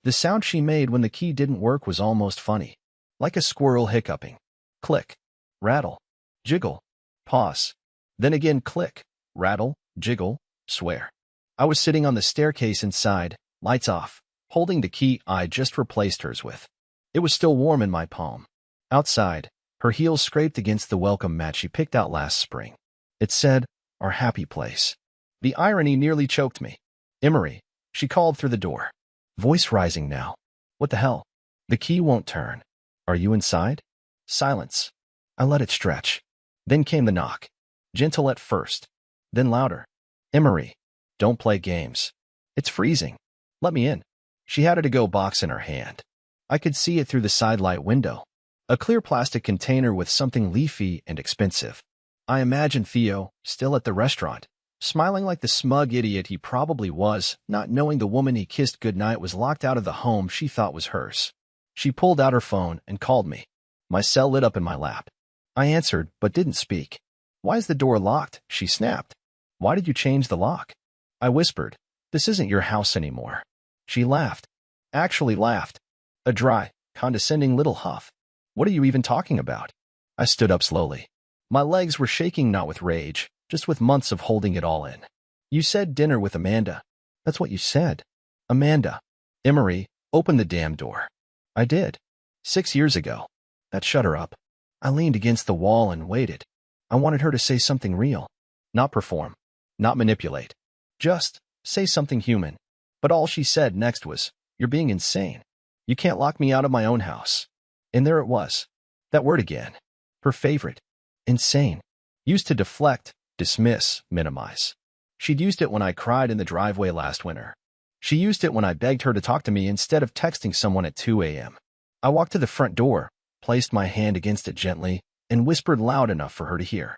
The sound she made when the key didn't work was almost funny, like a squirrel hiccuping. Click, rattle, jiggle, pause. Then again click, rattle, jiggle, swear. I was sitting on the staircase inside, lights off, holding the key I just replaced hers with. It was still warm in my palm. Outside, her heels scraped against the welcome mat she picked out last spring. It said, "Our happy place." The irony nearly choked me. "Emery," she called through the door. Voice rising now. "What the hell? The key won't turn. Are you inside?" Silence. I let it stretch. Then came the knock. Gentle at first, then louder. "Emery, don't play games. It's freezing. Let me in." She had a to-go box in her hand. I could see it through the sidelight window. A clear plastic container with something leafy and expensive. I imagined Theo, still at the restaurant, smiling like the smug idiot he probably was, not knowing the woman he kissed goodnight was locked out of the home she thought was hers. She pulled out her phone and called me. My cell lit up in my lap. I answered, but didn't speak. "Why is the door locked?" she snapped. "Why did you change the lock?" I whispered, "This isn't your house anymore." She laughed. Actually laughed. A dry, condescending little huff. "What are you even talking about?" I stood up slowly. My legs were shaking not with rage, just with months of holding it all in. "You said dinner with Amanda." "That's what you said." "Amanda." "Emery, open the damn door." I did. 6 years ago. That shut her up. I leaned against the wall and waited. I wanted her to say something real. Not perform. Not manipulate. Just say something human. But all she said next was, "You're being insane. You can't lock me out of my own house." And there it was. That word again. Her favorite. Insane. Used to deflect, dismiss, minimize. She'd used it when I cried in the driveway last winter. She used it when I begged her to talk to me instead of texting someone at 2 a.m. I walked to the front door, placed my hand against it gently, and whispered loud enough for her to hear.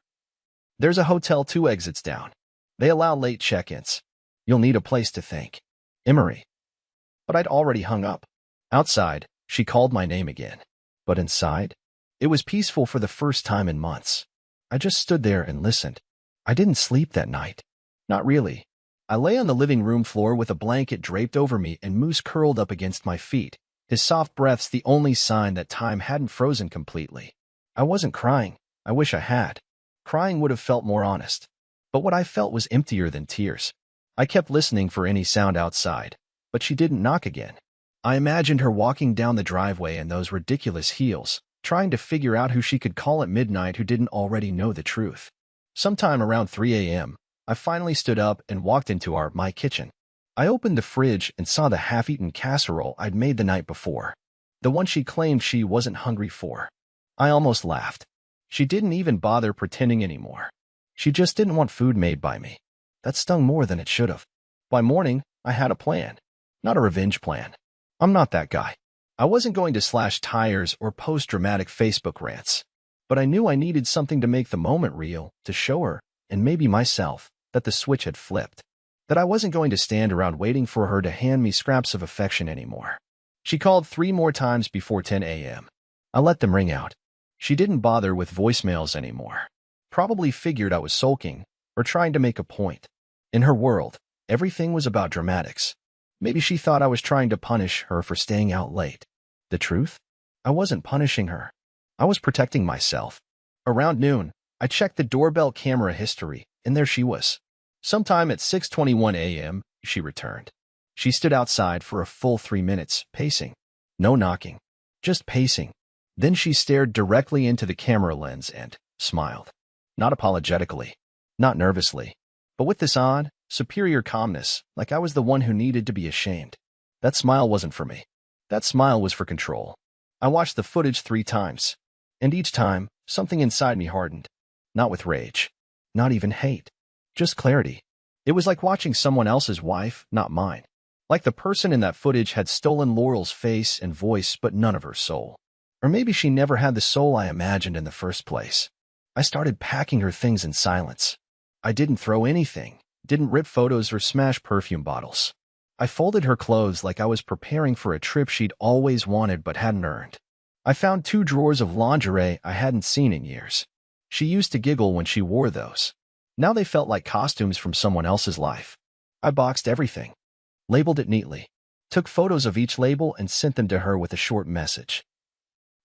"There's a hotel 2 exits down. They allow late check-ins. You'll need a place to think. Emery." But I'd already hung up. Outside, she called my name again. But inside, it was peaceful for the first time in months. I just stood there and listened. I didn't sleep that night. Not really. I lay on the living room floor with a blanket draped over me and Moose curled up against my feet, his soft breaths the only sign that time hadn't frozen completely. I wasn't crying. I wish I had. Crying would have felt more honest. But what I felt was emptier than tears. I kept listening for any sound outside, but she didn't knock again. I imagined her walking down the driveway in those ridiculous heels, trying to figure out who she could call at midnight who didn't already know the truth. Sometime around 3 a.m., I finally stood up and walked into my kitchen. I opened the fridge and saw the half-eaten casserole I'd made the night before, the one she claimed she wasn't hungry for. I almost laughed. She didn't even bother pretending anymore. She just didn't want food made by me. That stung more than it should have. By morning, I had a plan. Not a revenge plan. I'm not that guy. I wasn't going to slash tires or post dramatic Facebook rants. But I knew I needed something to make the moment real, to show her, and maybe myself, that the switch had flipped. That I wasn't going to stand around waiting for her to hand me scraps of affection anymore. She called 3 more times before 10 a.m. I let them ring out. She didn't bother with voicemails anymore. Probably figured I was sulking, or trying to make a point. In her world, everything was about dramatics. Maybe she thought I was trying to punish her for staying out late. The truth? I wasn't punishing her. I was protecting myself. Around noon, I checked the doorbell camera history, and there she was. Sometime at 6:21 a.m., she returned. She stood outside for a full 3 minutes, pacing. No knocking. Just pacing. Then she stared directly into the camera lens and smiled. Not apologetically. Not nervously. But with this odd, superior calmness, like I was the one who needed to be ashamed. That smile wasn't for me. That smile was for control. I watched the footage 3 times. And each time, something inside me hardened. Not with rage. Not even hate. Just clarity. It was like watching someone else's wife, not mine. Like the person in that footage had stolen Laurel's face and voice but none of her soul. Or maybe she never had the soul I imagined in the first place. I started packing her things in silence. I didn't throw anything, didn't rip photos or smash perfume bottles. I folded her clothes like I was preparing for a trip she'd always wanted but hadn't earned. I found 2 drawers of lingerie I hadn't seen in years. She used to giggle when she wore those. Now they felt like costumes from someone else's life. I boxed everything. Labeled it neatly. took photos of each label and sent them to her with a short message.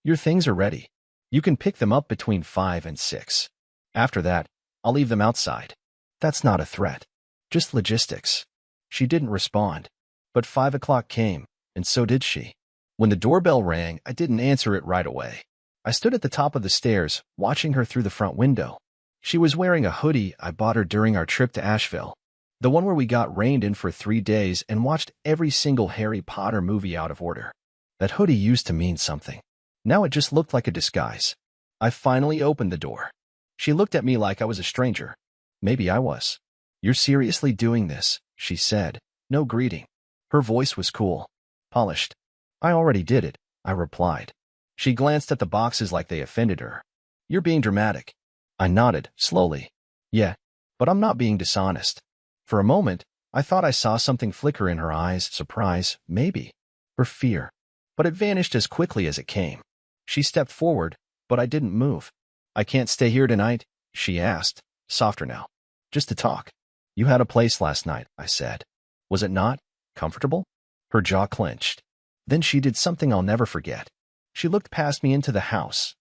Your things are ready. You can pick them up between 5 and 6. After that, I'll leave them outside. That's not a threat. Just logistics. She didn't respond. But 5 o'clock came, and so did she. When the doorbell rang, I didn't answer it right away. I stood at the top of the stairs, watching her through the front window. She was wearing a hoodie I bought her during our trip to Asheville, the one where we got rained in for 3 days and watched every single Harry Potter movie out of order. That hoodie used to mean something. Now it just looked like a disguise. I finally opened the door. She looked at me like I was a stranger. Maybe I was. You're seriously doing this, she said. No greeting. Her voice was cool, polished. I already did it, I replied. She glanced at the boxes like they offended her. You're being dramatic. I nodded, slowly. Yeah, but I'm not being dishonest. For a moment, I thought I saw something flicker in her eyes, surprise, maybe. Or fear. But it vanished as quickly as it came. She stepped forward, but I didn't move. I can't stay here tonight, she asked, softer now. Just to talk. You had a place last night, I said. Was it not comfortable? Her jaw clenched. Then she did something I'll never forget. She looked past me into the house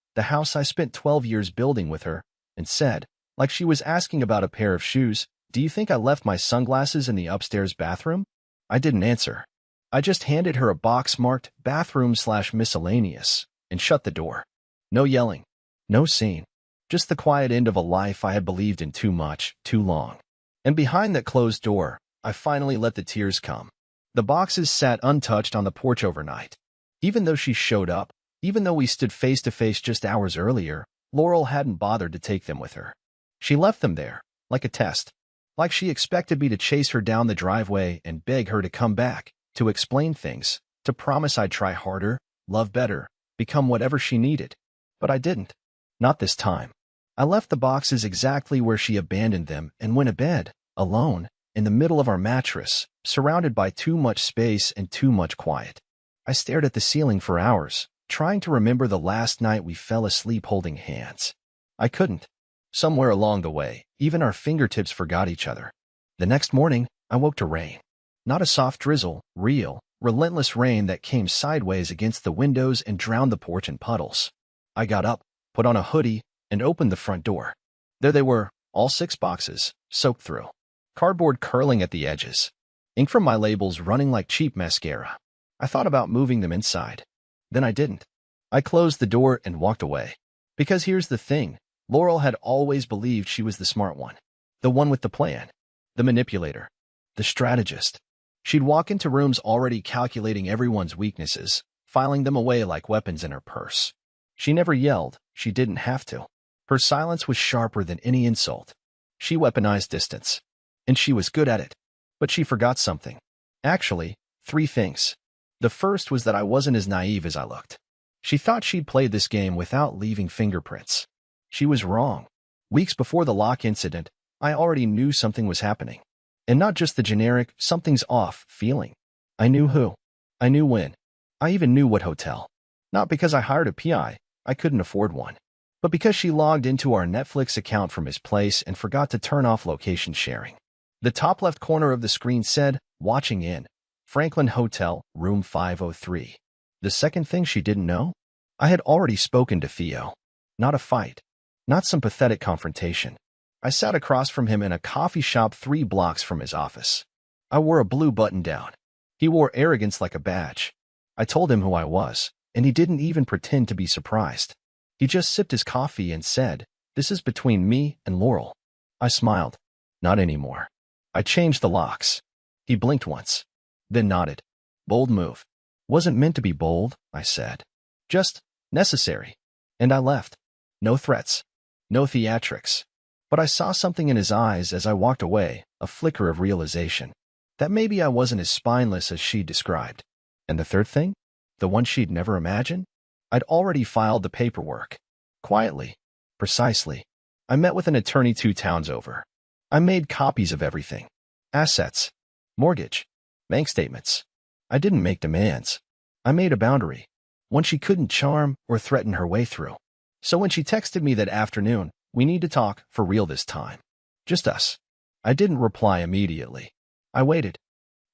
I spent 12 years building with her, and said, like she was asking about a pair of shoes, do you think I left my sunglasses in the upstairs bathroom? I didn't answer. I just handed her a box marked bathroom/miscellaneous and shut the door. No yelling. No scene. Just the quiet end of a life I had believed in too much, too long. And behind that closed door, I finally let the tears come. The boxes sat untouched on the porch overnight. Even though she showed up, even though we stood face to face just hours earlier, Laurel hadn't bothered to take them with her. She left them there, like a test. Like she expected me to chase her down the driveway and beg her to come back, to explain things, to promise I'd try harder, love better, become whatever she needed. But I didn't. Not this time. I left the boxes exactly where she abandoned them and went to bed, alone, in the middle of our mattress, surrounded by too much space and too much quiet. I stared at the ceiling for hours, trying to remember the last night we fell asleep holding hands. I couldn't. Somewhere along the way, even our fingertips forgot each other. The next morning, I woke to rain. Not a soft drizzle, real, relentless rain that came sideways against the windows and drowned the porch in puddles. I got up, put on a hoodie, and opened the front door. There they were, all 6 boxes, soaked through. Cardboard curling at the edges. Ink from my labels running like cheap mascara. I thought about moving them inside. Then I didn't. I closed the door and walked away. Because here's the thing. Laurel had always believed she was the smart one. The one with the plan. The manipulator. The strategist. She'd walk into rooms already calculating everyone's weaknesses, filing them away like weapons in her purse. She never yelled. She didn't have to. Her silence was sharper than any insult. She weaponized distance. And she was good at it. But she forgot something. Actually, 3 things. The first was that I wasn't as naive as I looked. She thought she'd played this game without leaving fingerprints. She was wrong. Weeks before the lock incident, I already knew something was happening. And not just the generic, something's off feeling. I knew who. I knew when. I even knew what hotel. Not because I hired a PI, I couldn't afford one. But because she logged into our Netflix account from his place and forgot to turn off location sharing. The top left corner of the screen said, watching in, Franklin Hotel, room 503. The second thing she didn't know? I had already spoken to Theo. Not a fight. Not some pathetic confrontation. I sat across from him in a coffee shop 3 blocks from his office. I wore a blue button-down. He wore arrogance like a badge. I told him who I was, and he didn't even pretend to be surprised. He just sipped his coffee and said, this is between me and Laurel. I smiled. Not anymore. I changed the locks. He blinked once, then nodded. Bold move. Wasn't meant to be bold, I said. Just necessary. And I left. No threats. No theatrics. But I saw something in his eyes as I walked away, a flicker of realization. That maybe I wasn't as spineless as she described. And the third thing? The one she'd never imagined? I'd already filed the paperwork. Quietly. Precisely. I met with an attorney 2 towns over. I made copies of everything. Assets. Mortgage. Bank statements. I didn't make demands. I made a boundary. One she couldn't charm or threaten her way through. So when she texted me that afternoon, we need to talk for real this time. Just us. I didn't reply immediately. I waited.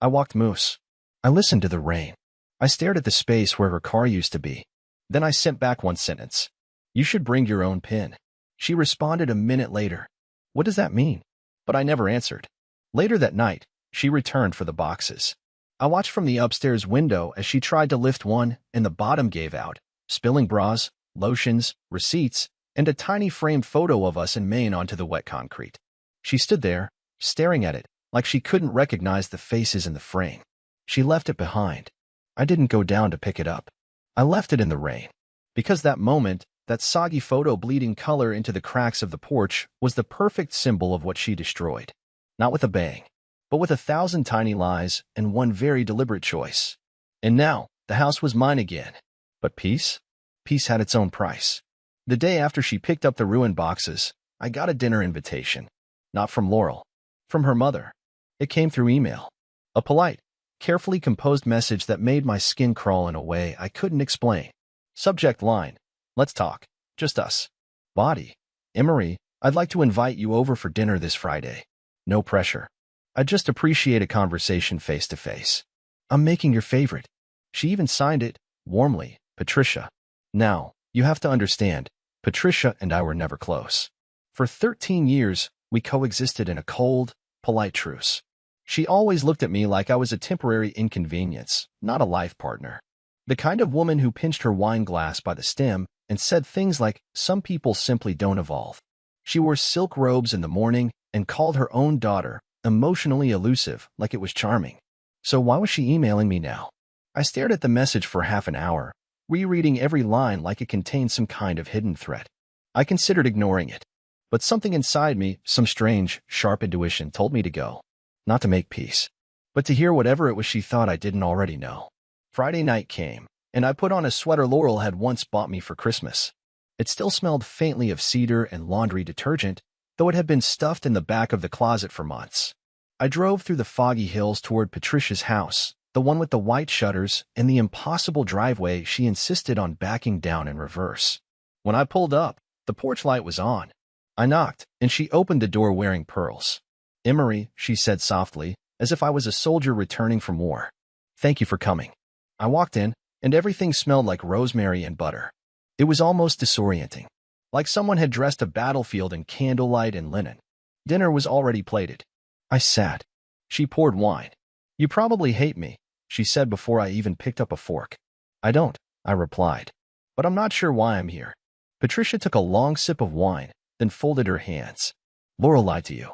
I walked moose. I listened to the rain. I stared at the space where her car used to be. Then I sent back one sentence. You should bring your own pin. She responded a minute later. What does that mean? But I never answered. Later that night, she returned for the boxes. I watched from the upstairs window as she tried to lift one and the bottom gave out, spilling bras, lotions, receipts, and a tiny framed photo of us in Maine onto the wet concrete. She stood there, staring at it, like she couldn't recognize the faces in the frame. She left it behind. I didn't go down to pick it up. I left it in the rain. Because that moment, that soggy photo bleeding color into the cracks of the porch was the perfect symbol of what she destroyed. Not with a bang, but with 1,000 tiny lies and one very deliberate choice. And now, the house was mine again. But peace? Peace had its own price. The day after she picked up the ruined boxes, I got a dinner invitation. Not from Laurel. From her mother. It came through email. A polite, carefully composed message that made my skin crawl in a way I couldn't explain. Subject line. Let's talk. Just us. Body. Emery, I'd like to invite you over for dinner this Friday. No pressure. I just appreciate a conversation face to face. I'm making your favorite. She even signed it, warmly, Patricia. Now, you have to understand, Patricia and I were never close. For 13 years, we coexisted in a cold, polite truce. She always looked at me like I was a temporary inconvenience, not a life partner. The kind of woman who pinched her wine glass by the stem and said things like, some people simply don't evolve. She wore silk robes in the morning and called her own daughter emotionally elusive like it was charming. So why was she emailing me now? I stared at the message for half an hour, rereading every line like it contained some kind of hidden threat. I considered ignoring it. But something inside me, some strange, sharp intuition told me to go. Not to make peace, but to hear whatever it was she thought I didn't already know. Friday night came, and I put on a sweater Laurel had once bought me for Christmas. It still smelled faintly of cedar and laundry detergent, though it had been stuffed in the back of the closet for months. I drove through the foggy hills toward Patricia's house, the one with the white shutters and the impossible driveway she insisted on backing down in reverse. When I pulled up, the porch light was on. I knocked, and she opened the door wearing pearls. Emery, she said softly, as if I was a soldier returning from war. Thank you for coming. I walked in, and everything smelled like rosemary and butter. It was almost disorienting, like someone had dressed a battlefield in candlelight and linen. Dinner was already plated. I sat. She poured wine. You probably hate me, she said before I even picked up a fork. I don't, I replied. But I'm not sure why I'm here. Patricia took a long sip of wine, then folded her hands. Laurel lied to you.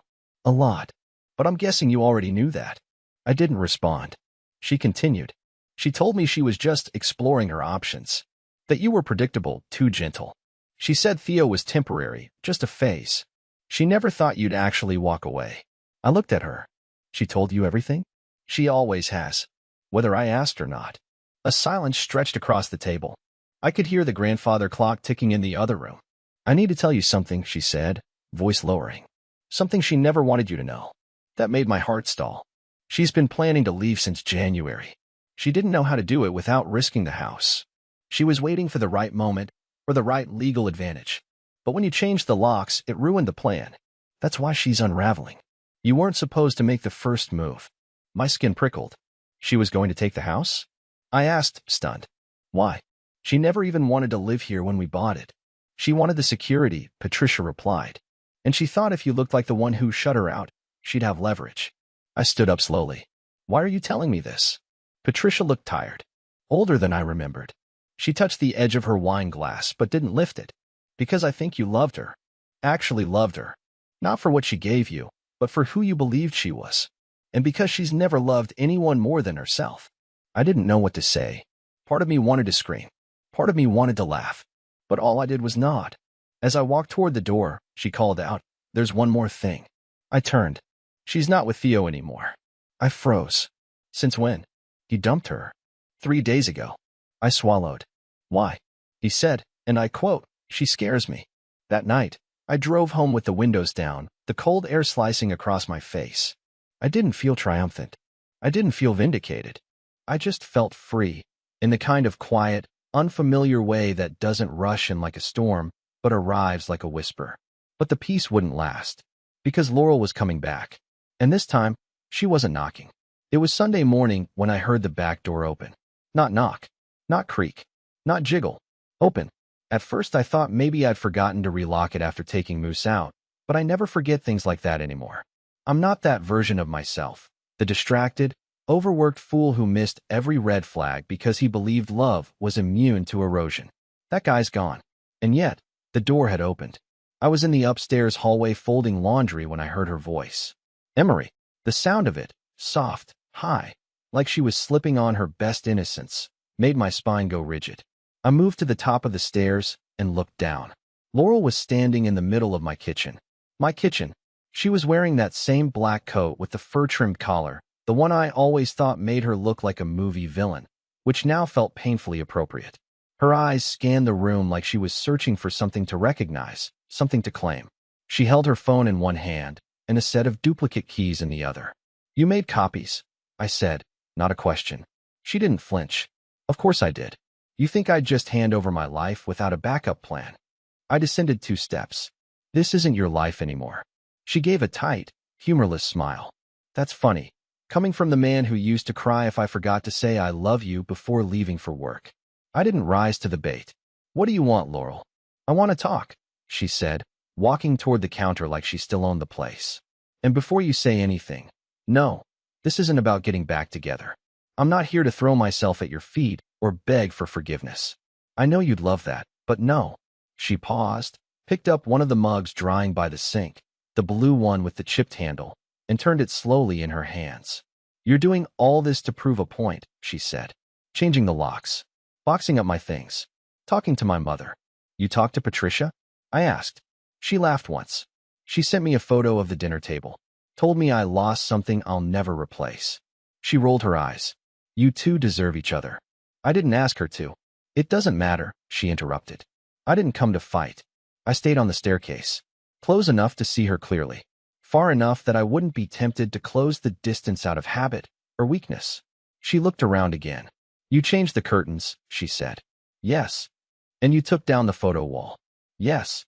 A lot. But I'm guessing you already knew that. I didn't respond. She continued. She told me she was just exploring her options. That you were predictable, too gentle. She said Theo was temporary, just a phase. She never thought you'd actually walk away. I looked at her. She told you everything? She always has. Whether I asked or not. A silence stretched across the table. I could hear the grandfather clock ticking in the other room. I need to tell you something, she said, voice lowering. Something she never wanted you to know. That made my heart stall. She's been planning to leave since January. She didn't know how to do it without risking the house. She was waiting for the right moment or the right legal advantage. But when you changed the locks, it ruined the plan. That's why she's unraveling. You weren't supposed to make the first move. My skin prickled. She was going to take the house? I asked, stunned. Why? She never even wanted to live here when we bought it. She wanted the security, Patricia replied. And she thought if you looked like the one who shut her out, she'd have leverage. I stood up slowly. Why are you telling me this? Patricia looked tired. Older than I remembered. She touched the edge of her wine glass but didn't lift it. Because I think you loved her. Actually loved her. Not for what she gave you, but for who you believed she was. And because she's never loved anyone more than herself. I didn't know what to say. Part of me wanted to scream. Part of me wanted to laugh. But all I did was nod. As I walked toward the door, she called out, "There's one more thing." I turned. She's not with Theo anymore. I froze. Since when? He dumped her. 3 days ago. I swallowed. Why? He said, and I quote, "She scares me." That night, I drove home with the windows down, the cold air slicing across my face. I didn't feel triumphant. I didn't feel vindicated. I just felt free, in the kind of quiet, unfamiliar way that doesn't rush in like a storm, but arrives like a whisper. But the peace wouldn't last, because Laurel was coming back. And this time, she wasn't knocking. It was Sunday morning when I heard the back door open. Not knock, not creak, not jiggle. Open. At first I thought maybe I'd forgotten to relock it after taking Moose out, but I never forget things like that anymore. I'm not that version of myself, the distracted, overworked fool who missed every red flag because he believed love was immune to erosion. That guy's gone. And yet, the door had opened. I was in the upstairs hallway folding laundry when I heard her voice. Emery. The sound of it, soft, high, like she was slipping on her best innocence, made my spine go rigid. I moved to the top of the stairs and looked down. Laurel was standing in the middle of my kitchen. My kitchen. She was wearing that same black coat with the fur-trimmed collar, the one I always thought made her look like a movie villain, which now felt painfully appropriate. Her eyes scanned the room like she was searching for something to recognize, something to claim. She held her phone in one hand and a set of duplicate keys in the other. You made copies, I said, not a question. She didn't flinch. Of course I did. You think I'd just hand over my life without a backup plan? I descended 2 steps. This isn't your life anymore. She gave a tight, humorless smile. That's funny, coming from the man who used to cry if I forgot to say I love you before leaving for work. I didn't rise to the bait. What do you want, Laurel? I want to talk, she said, walking toward the counter like she still owned the place. And before you say anything, no, this isn't about getting back together. I'm not here to throw myself at your feet or beg for forgiveness. I know you'd love that, but no. She paused, picked up one of the mugs drying by the sink, the blue one with the chipped handle, and turned it slowly in her hands. You're doing all this to prove a point, she said. Changing the locks, boxing up my things, talking to my mother. You talked to Patricia? I asked. She laughed once. She sent me a photo of the dinner table, told me I lost something I'll never replace. She rolled her eyes. You two deserve each other. I didn't ask her to. It doesn't matter, she interrupted. I didn't come to fight. I stayed on the staircase, close enough to see her clearly, far enough that I wouldn't be tempted to close the distance out of habit or weakness. She looked around again. You changed the curtains, she said. Yes. And you took down the photo wall. Yes.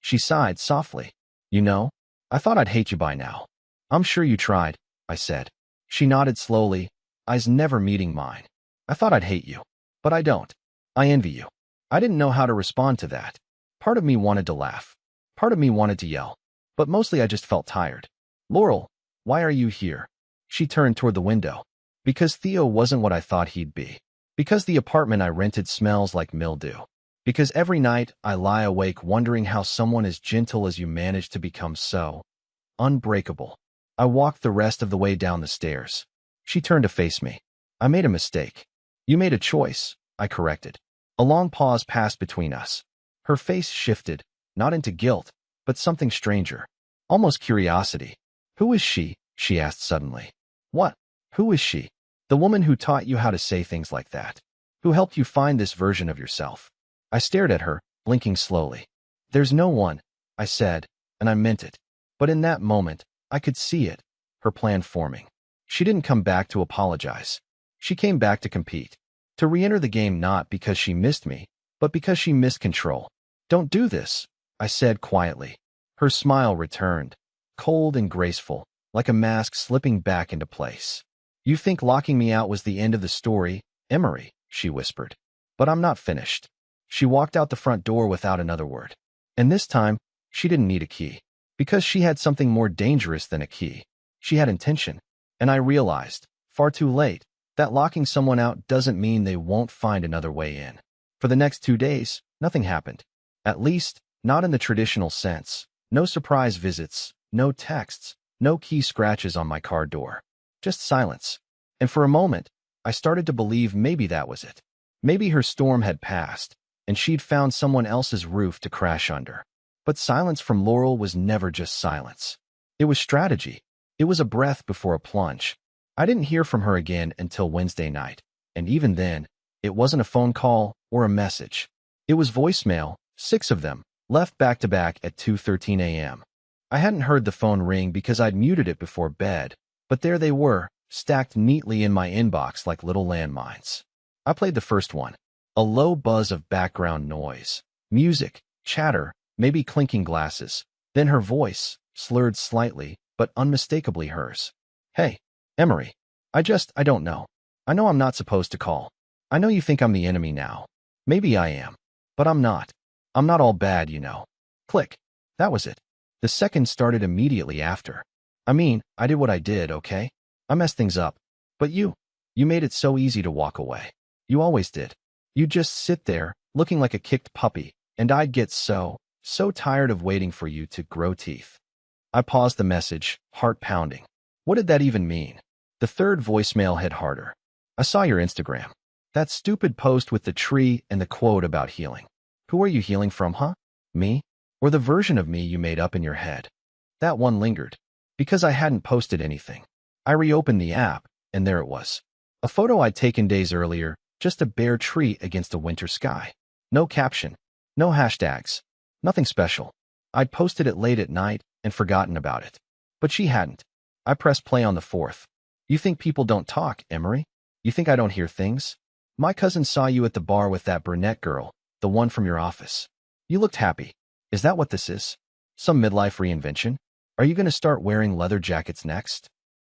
She sighed softly. You know, I thought I'd hate you by now. I'm sure you tried, I said. She nodded slowly, eyes never meeting mine. I thought I'd hate you, but I don't. I envy you. I didn't know how to respond to that. Part of me wanted to laugh. Part of me wanted to yell. But mostly I just felt tired. Laurel, why are you here? She turned toward the window. Because Theo wasn't what I thought he'd be. Because the apartment I rented smells like mildew. Because every night I lie awake wondering how someone as gentle as you managed to become so unbreakable. I walked the rest of the way down the stairs. She turned to face me. I made a mistake. You made a choice, I corrected. A long pause passed between us. Her face shifted, not into guilt, but something stranger. Almost curiosity. Who is she? She asked suddenly. What? Who is she? The woman who taught you how to say things like that. Who helped you find this version of yourself. I stared at her, blinking slowly. There's no one, I said, and I meant it. But in that moment, I could see it, her plan forming. She didn't come back to apologize. She came back to compete. To re-enter the game not because she missed me, but because she missed control. Don't do this, I said quietly. Her smile returned, cold and graceful, like a mask slipping back into place. You think locking me out was the end of the story, Emery, she whispered. But I'm not finished. She walked out the front door without another word. And this time, she didn't need a key. Because she had something more dangerous than a key. She had intention. And I realized, far too late, that locking someone out doesn't mean they won't find another way in. For the next 2 days, nothing happened. At least, not in the traditional sense. No surprise visits, no texts, no key scratches on my car door. Just silence. And for a moment, I started to believe maybe that was it. Maybe her storm had passed, and she'd found someone else's roof to crash under. But silence from Laurel was never just silence. It was strategy. It was a breath before a plunge. I didn't hear from her again until Wednesday night, and even then, it wasn't a phone call or a message. It was voicemail, 6 of them, left back-to-back at 2:13 a.m. I hadn't heard the phone ring because I'd muted it before bed, but there they were, stacked neatly in my inbox like little landmines. I played the first one. A low buzz of background noise. Music, chatter, maybe clinking glasses. Then her voice, slurred slightly, but unmistakably hers. Hey, Emery. I don't know. I know I'm not supposed to call. I know you think I'm the enemy now. Maybe I am. But I'm not. I'm not all bad, you know. Click. That was it. The second started immediately after. I mean, I did what I did, okay? I messed things up. But you made it so easy to walk away. You always did. You'd just sit there, looking like a kicked puppy, and I'd get so tired of waiting for you to grow teeth. I paused the message, heart pounding. What did that even mean? The third voicemail hit harder. I saw your Instagram. That stupid post with the tree and the quote about healing. Who are you healing from, huh? Me? Or the version of me you made up in your head? That one lingered. Because I hadn't posted anything. I reopened the app, and there it was. A photo I'd taken days earlier, just a bare tree against a winter sky. No caption. No hashtags. Nothing special. I'd posted it late at night and forgotten about it. But she hadn't. I pressed play on the fourth. You think people don't talk, Emery? You think I don't hear things? My cousin saw you at the bar with that brunette girl, the one from your office. You looked happy. Is that what this is? Some midlife reinvention? Are you going to start wearing leather jackets next?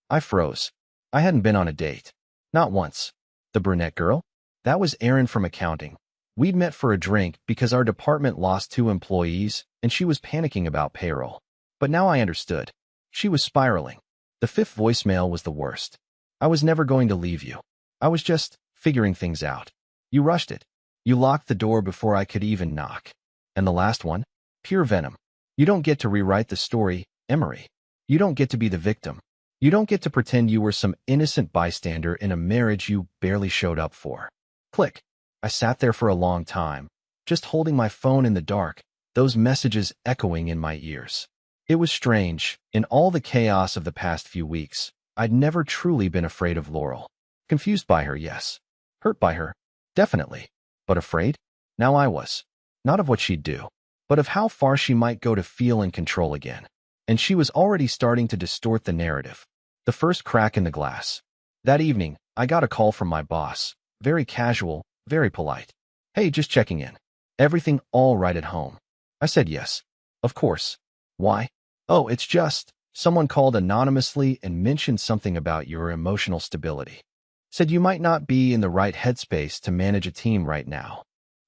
I froze. I hadn't been on a date. Not once. The brunette girl? That was Erin from accounting. We'd met for a drink because our department lost 2 employees and she was panicking about payroll. But now I understood. She was spiraling. The fifth voicemail was the worst. I was never going to leave you. I was just figuring things out. You rushed it. You locked the door before I could even knock. And the last one? Pure venom. You don't get to rewrite the story, Emery. You don't get to be the victim. You don't get to pretend you were some innocent bystander in a marriage you barely showed up for. Click. I sat there for a long time, just holding my phone in the dark, those messages echoing in my ears. It was strange. In all the chaos of the past few weeks, I'd never truly been afraid of Laurel. Confused by her, yes. Hurt by her, definitely. But afraid? Now I was. Not of what she'd do, but of how far she might go to feel in control again. And she was already starting to distort the narrative. The first crack in the glass. That evening, I got a call from my boss. Very casual, very polite. Hey, just checking in. Everything all right at home? I said yes. Of course. Why? Oh, it's just, someone called anonymously and mentioned something about your emotional stability. Said you might not be in the right headspace to manage a team right now.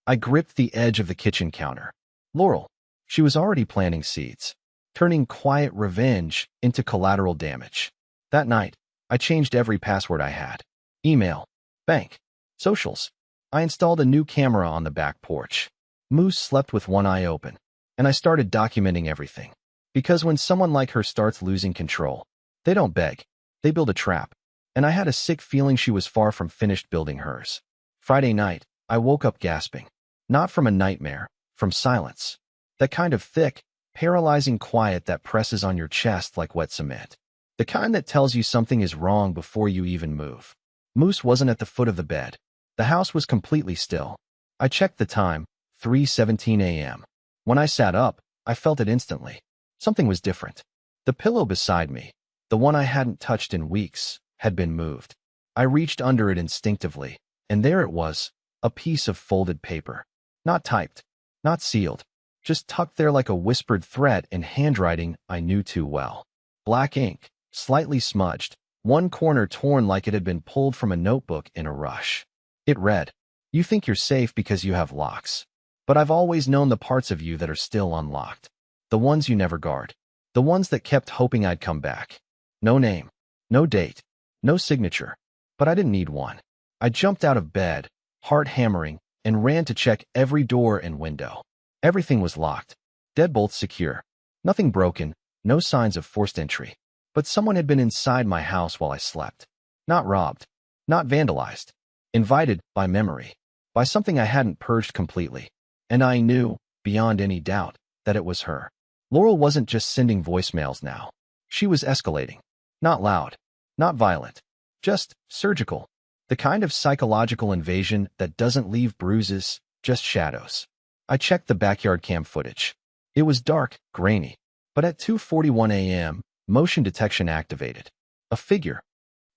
I gripped the edge of the kitchen counter. Laurel. She was already planting seeds, turning quiet revenge into collateral damage. That night, I changed every password I had. Email, bank, socials. I installed a new camera on the back porch. Moose slept with one eye open, and I started documenting everything. Because when someone like her starts losing control, they don't beg, they build a trap. And I had a sick feeling she was far from finished building hers. Friday night, I woke up gasping. Not from a nightmare, from silence. That kind of thick, paralyzing quiet that presses on your chest like wet cement. The kind that tells you something is wrong before you even move. Moose wasn't at the foot of the bed. The house was completely still. I checked the time, 3:17 a.m. When I sat up, I felt it instantly. Something was different. The pillow beside me, the one I hadn't touched in weeks, had been moved. I reached under it instinctively, and there it was, a piece of folded paper. Not typed, not sealed, just tucked there like a whispered threat in handwriting I knew too well. Black ink, slightly smudged, one corner torn like it had been pulled from a notebook in a rush. It read, "You think you're safe because you have locks. But I've always known the parts of you that are still unlocked. The ones you never guard. The ones that kept hoping I'd come back. No name, no date, no signature. But I didn't need one. I jumped out of bed, heart hammering, and ran to check every door and window. Everything was locked. Deadbolts secure. Nothing broken, no signs of forced entry. But someone had been inside my house while I slept. Not robbed. Not vandalized. Invited by memory. By something I hadn't purged completely. And I knew, beyond any doubt, that it was her. Laurel wasn't just sending voicemails now. She was escalating. Not loud. Not violent. Just surgical. The kind of psychological invasion that doesn't leave bruises, just shadows. I checked the backyard cam footage. It was dark, grainy. But at 2:41 a.m., motion detection activated. A figure.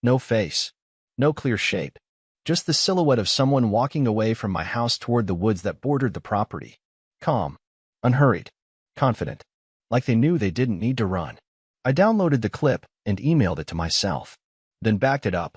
No face. No clear shape. Just the silhouette of someone walking away from my house toward the woods that bordered the property. Calm. Unhurried. Confident. Like they knew they didn't need to run. I downloaded the clip and emailed it to myself. Then backed it up,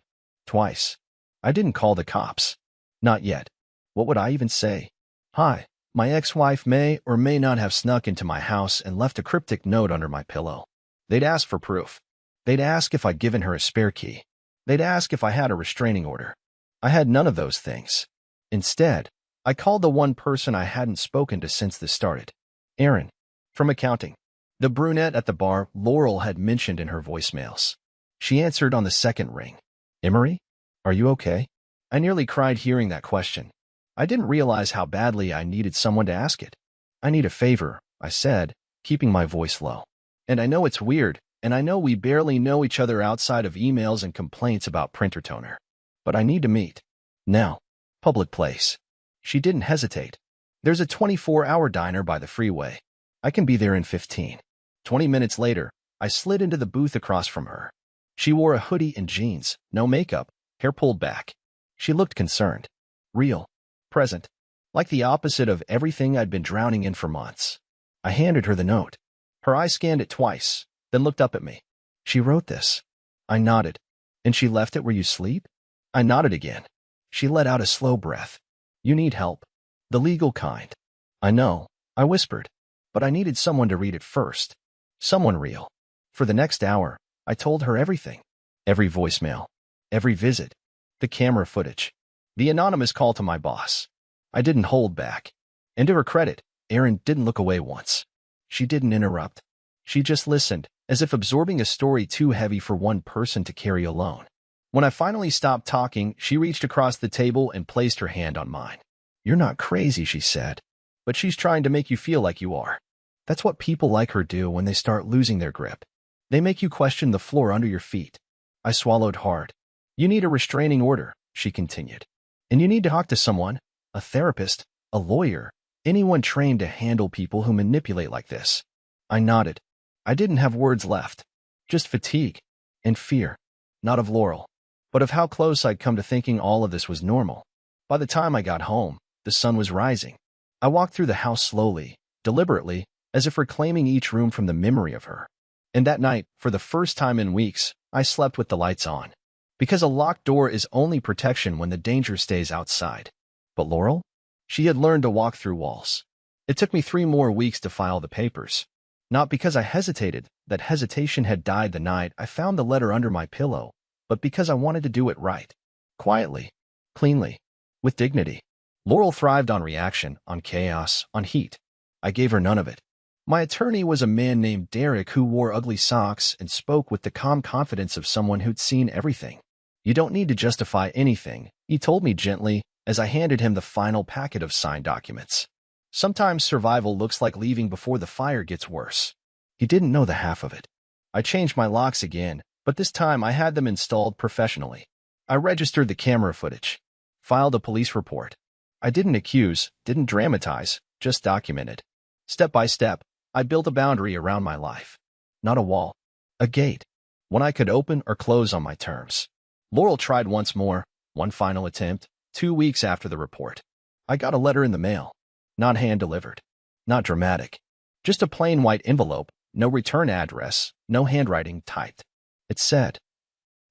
Twice. I didn't call the cops. Not yet. What would I even say? Hi, my ex-wife may or may not have snuck into my house and left a cryptic note under my pillow. They'd ask for proof. They'd ask if I'd given her a spare key. They'd ask if I had a restraining order. I had none of those things. Instead, I called the one person I hadn't spoken to since this started. Erin, from accounting. The brunette at the bar Laurel had mentioned in her voicemails. She answered on the second ring. Emery, are you okay? I nearly cried hearing that question. I didn't realize how badly I needed someone to ask it. I need a favor, I said, keeping my voice low. And I know it's weird, and I know we barely know each other outside of emails and complaints about printer toner. But I need to meet. Now. Public place. She didn't hesitate. There's a 24-hour diner by the freeway. I can be there in 15. 20 minutes later, I slid into the booth across from her. She wore a hoodie and jeans, no makeup, hair pulled back. She looked concerned. Real. Present. Like the opposite of everything I'd been drowning in for months. I handed her the note. Her eyes scanned it twice, then looked up at me. She wrote this. I nodded. And she left it where you sleep? I nodded again. She let out a slow breath. You need help. The legal kind. I know, I whispered. But I needed someone to read it first. Someone real. For the next hour, I told her everything. Every voicemail. Every visit. The camera footage. The anonymous call to my boss. I didn't hold back. And to her credit, Erin didn't look away once. She didn't interrupt. She just listened, as if absorbing a story too heavy for one person to carry alone. When I finally stopped talking, she reached across the table and placed her hand on mine. You're not crazy, she said. But she's trying to make you feel like you are. That's what people like her do when they start losing their grip. They make you question the floor under your feet. I swallowed hard. You need a restraining order, she continued. And you need to talk to someone, a therapist, a lawyer, anyone trained to handle people who manipulate like this. I nodded. I didn't have words left. Just fatigue and fear. Not of Laurel, but of how close I'd come to thinking all of this was normal. By the time I got home, the sun was rising. I walked through the house slowly, deliberately, as if reclaiming each room from the memory of her. And that night, for the first time in weeks, I slept with the lights on. Because a locked door is only protection when the danger stays outside. But Laurel? She had learned to walk through walls. It took me 3 more weeks to file the papers. Not because I hesitated, that hesitation had died the night I found the letter under my pillow, but because I wanted to do it right. Quietly. Cleanly. With dignity. Laurel thrived on reaction, on chaos, on heat. I gave her none of it. My attorney was a man named Derek who wore ugly socks and spoke with the calm confidence of someone who'd seen everything. You don't need to justify anything, he told me gently as I handed him the final packet of signed documents. Sometimes survival looks like leaving before the fire gets worse. He didn't know the half of it. I changed my locks again, but this time I had them installed professionally. I registered the camera footage. Filed a police report. I didn't accuse, didn't dramatize, just documented. Step by step, I built a boundary around my life. Not a wall. A gate. One I could open or close on my terms. Laurel tried once more, one final attempt, 2 weeks after the report. I got a letter in the mail. Not hand-delivered. Not dramatic. Just a plain white envelope, no return address, no handwriting typed. It said,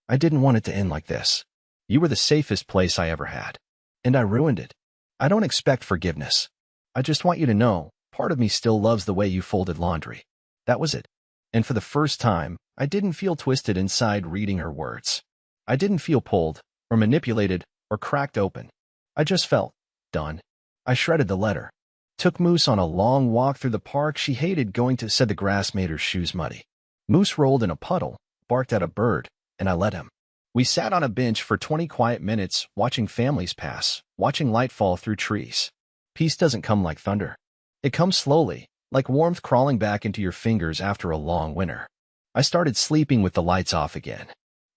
I didn't want it to end like this. You were the safest place I ever had. And I ruined it. I don't expect forgiveness. I just want you to know, part of me still loves the way you folded laundry. That was it. And for the first time, I didn't feel twisted inside reading her words. I didn't feel pulled, or manipulated, or cracked open. I just felt done. I shredded the letter. Took Moose on a long walk through the park she hated going to, said the grass made her shoes muddy. Moose rolled in a puddle, barked at a bird, and I let him. We sat on a bench for 20 quiet minutes, watching families pass, watching light fall through trees. Peace doesn't come like thunder. It comes slowly, like warmth crawling back into your fingers after a long winter. I started sleeping with the lights off again.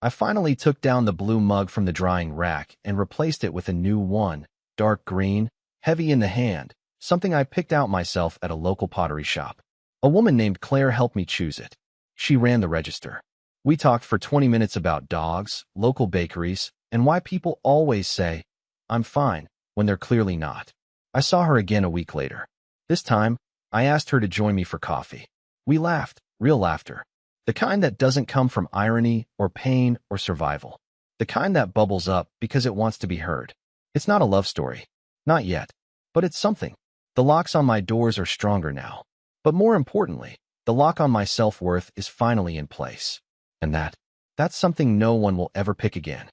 I finally took down the blue mug from the drying rack and replaced it with a new one, dark green, heavy in the hand, something I picked out myself at a local pottery shop. A woman named Claire helped me choose it. She ran the register. We talked for 20 minutes about dogs, local bakeries, and why people always say, I'm fine, when they're clearly not. I saw her again a week later. This time, I asked her to join me for coffee. We laughed, real laughter. The kind that doesn't come from irony or pain or survival. The kind that bubbles up because it wants to be heard. It's not a love story. Not yet. But it's something. The locks on my doors are stronger now. But more importantly, the lock on my self-worth is finally in place. And that's something no one will ever pick again.